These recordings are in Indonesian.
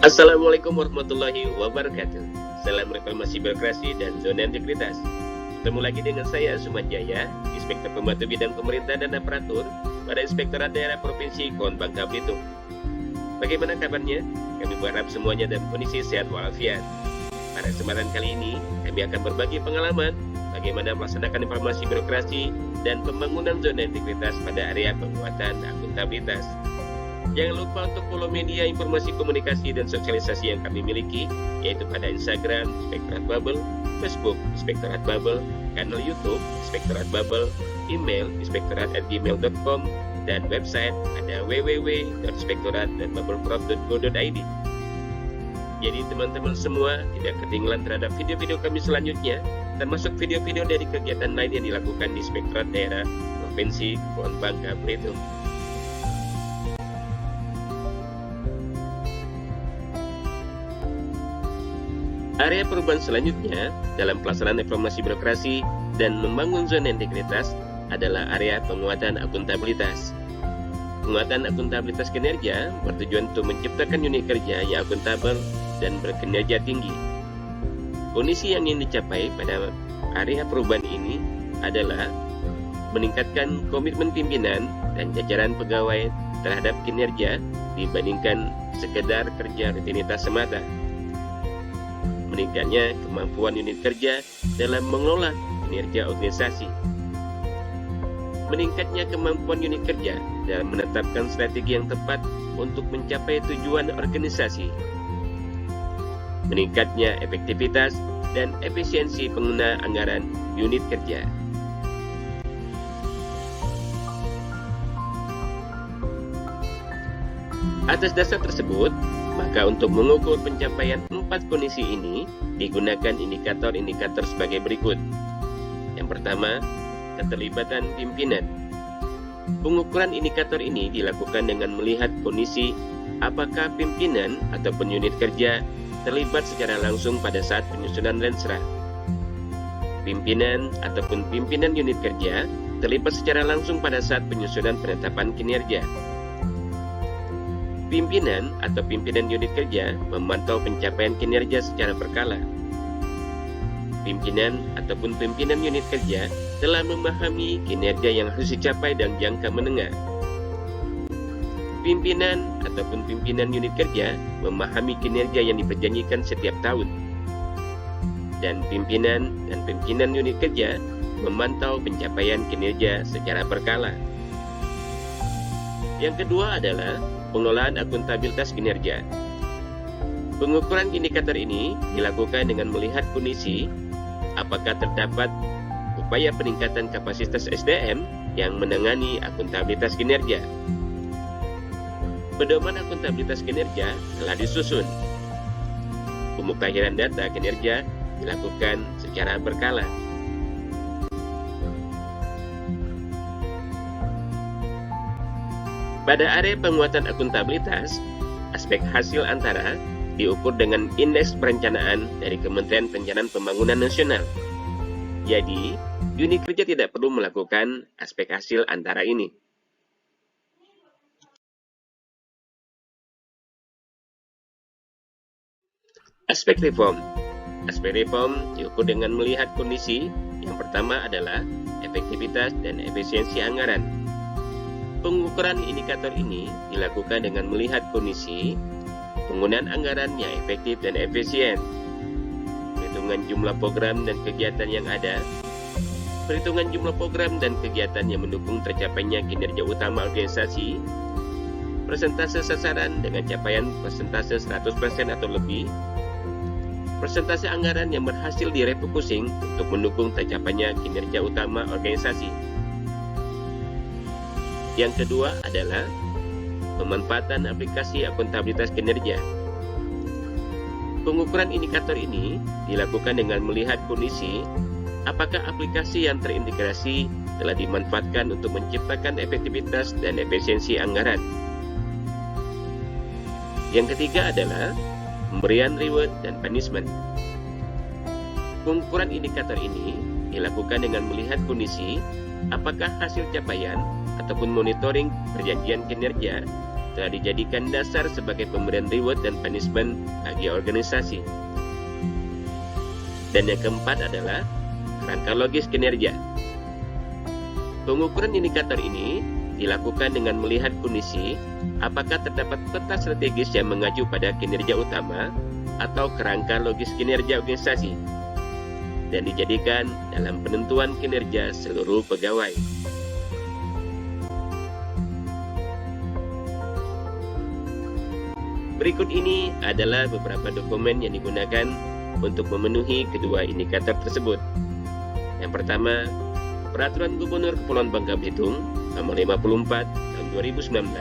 Assalamualaikum warahmatullahi wabarakatuh. Salam reformasi birokrasi dan zona integritas. Ketemu lagi dengan saya, Suman Jaya, Inspektur Pembantu Bidang Pemerintah dan Aparatur pada Inspektorat Daerah Provinsi Kulon Bangka Belitung. Bagaimana kabarnya? Kami berharap semuanya dalam kondisi sehat walafiat. Pada kesempatan kali ini, kami akan berbagi pengalaman bagaimana melaksanakan informasi birokrasi dan pembangunan zona integritas pada area penguatan akuntabilitas. Jangan lupa untuk follow media informasi komunikasi dan sosialisasi yang kami miliki, yaitu pada Instagram Inspektorat Bubble, Facebook Inspektorat Bubble, kanal YouTube Inspektorat Bubble, email inspektorat@gmail.com, dan website ada www.inspektorat.bubbleprov.go.id. Jadi teman-teman semua tidak ketinggalan terhadap video-video kami selanjutnya, termasuk video-video dari kegiatan lain yang dilakukan di Inspektorat Daerah Provinsi Kulon Bangka Belitung. Area perubahan selanjutnya dalam pelaksanaan reformasi birokrasi dan membangun zona integritas adalah area penguatan akuntabilitas. Penguatan akuntabilitas kinerja bertujuan untuk menciptakan unit kerja yang akuntabel dan berkinerja tinggi. Kondisi yang ingin dicapai pada area perubahan ini adalah meningkatkan komitmen pimpinan dan jajaran pegawai terhadap kinerja dibandingkan sekedar kerja rutinitas semata. Meningkatnya kemampuan unit kerja dalam mengelola kinerja organisasi. Meningkatnya kemampuan unit kerja dalam menetapkan strategi yang tepat untuk mencapai tujuan organisasi. Meningkatnya efektivitas dan efisiensi pengguna anggaran unit kerja. Atas dasar tersebut, maka untuk mengukur pencapaian 4 kondisi ini, digunakan indikator-indikator sebagai berikut. Yang pertama, keterlibatan pimpinan. Pengukuran indikator ini dilakukan dengan melihat kondisi apakah pimpinan ataupun unit kerja terlibat secara langsung pada saat penyusunan Rensra. Pimpinan ataupun pimpinan unit kerja terlibat secara langsung pada saat penyusunan penetapan kinerja. Pimpinan atau pimpinan unit kerja memantau pencapaian kinerja secara berkala. Pimpinan ataupun pimpinan unit kerja telah memahami kinerja yang harus dicapai dalam jangka menengah. Pimpinan ataupun pimpinan unit kerja memahami kinerja yang diperjanjikan setiap tahun. Dan pimpinan dan pimpinan unit kerja memantau pencapaian kinerja secara berkala. Yang kedua adalah pengelolaan akuntabilitas kinerja. Pengukuran indikator ini dilakukan dengan melihat kondisi apakah terdapat upaya peningkatan kapasitas SDM yang menangani akuntabilitas kinerja. Pedoman akuntabilitas kinerja telah disusun. Pemutahiran data kinerja dilakukan secara berkala. Pada area penguatan akuntabilitas, aspek hasil antara diukur dengan indeks perencanaan dari Kementerian Perencanaan Pembangunan Nasional. Jadi, unit kerja tidak perlu melakukan aspek hasil antara ini. Aspek reform. Aspek reform diukur dengan melihat kondisi. Yang pertama adalah efektivitas dan efisiensi anggaran. Pengukuran indikator ini dilakukan dengan melihat kondisi penggunaan anggaran yang efektif dan efisien, perhitungan jumlah program dan kegiatan yang ada, perhitungan jumlah program dan kegiatan yang mendukung tercapainya kinerja utama organisasi, persentase sasaran dengan capaian persentase 100% atau lebih, persentase anggaran yang berhasil direfocusing untuk mendukung tercapainya kinerja utama organisasi. Yang kedua adalah pemanfaatan aplikasi akuntabilitas kinerja. Pengukuran indikator ini dilakukan dengan melihat kondisi apakah aplikasi yang terintegrasi telah dimanfaatkan untuk menciptakan efektivitas dan efisiensi anggaran. Yang ketiga adalah pemberian reward dan punishment. Pengukuran indikator ini dilakukan dengan melihat kondisi apakah hasil capaian ataupun monitoring perjanjian kinerja telah dijadikan dasar sebagai pemberian reward dan punishment bagi organisasi. Dan yang keempat adalah kerangka logis kinerja. Pengukuran indikator ini dilakukan dengan melihat kondisi apakah terdapat peta strategis yang mengacu pada kinerja utama atau kerangka logis kinerja organisasi dan dijadikan dalam penentuan kinerja seluruh pegawai. Berikut ini adalah beberapa dokumen yang digunakan untuk memenuhi kedua indikator tersebut. Yang pertama, Peraturan Gubernur Kepulauan Bangka Belitung Nomor 54 Tahun 2019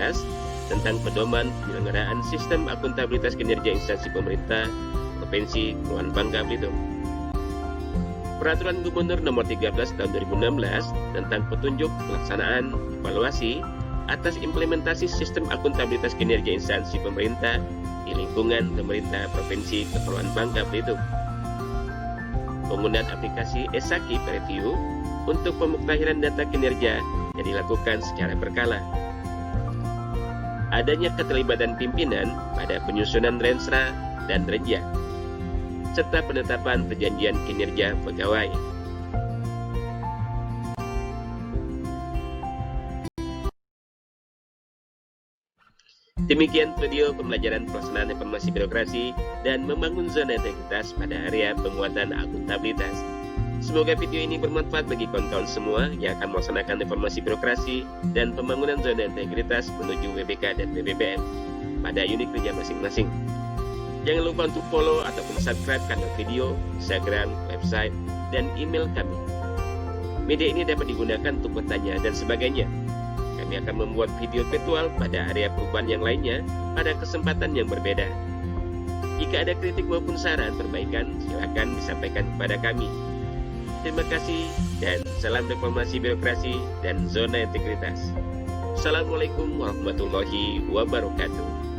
tentang pedoman penyelenggaraan sistem akuntabilitas kinerja instansi pemerintah Provinsi Kepulauan Bangka Belitung. Peraturan Gubernur Nomor 13 Tahun 2016 tentang petunjuk pelaksanaan evaluasi atas implementasi sistem akuntabilitas kinerja instansi pemerintah di lingkungan pemerintah Provinsi Kepulauan Bangka Belitung. Penggunaan aplikasi Esaki Preview untuk pemuktahiran data kinerja yang dilakukan secara berkala. Adanya keterlibatan pimpinan pada penyusunan rensra dan reja, serta penetapan perjanjian kinerja pegawai. Demikian video pembelajaran pelaksanaan informasi birokrasi dan membangun zona integritas pada area penguatan akuntabilitas. Semoga video ini bermanfaat bagi kawan-kawan semua yang akan melaksanakan informasi birokrasi dan pembangunan zona integritas menuju WBK dan WBBM pada unit kerja masing-masing. Jangan lupa untuk follow ataupun subscribe kanal video, Instagram, website, dan email kami. Media ini dapat digunakan untuk bertanya dan sebagainya. Kami akan membuat video virtual pada area perubahan yang lainnya pada kesempatan yang berbeda. Jika ada kritik maupun saran perbaikan, silakan disampaikan kepada kami. Terima kasih dan salam reformasi birokrasi dan zona integritas. Assalamualaikum warahmatullahi wabarakatuh.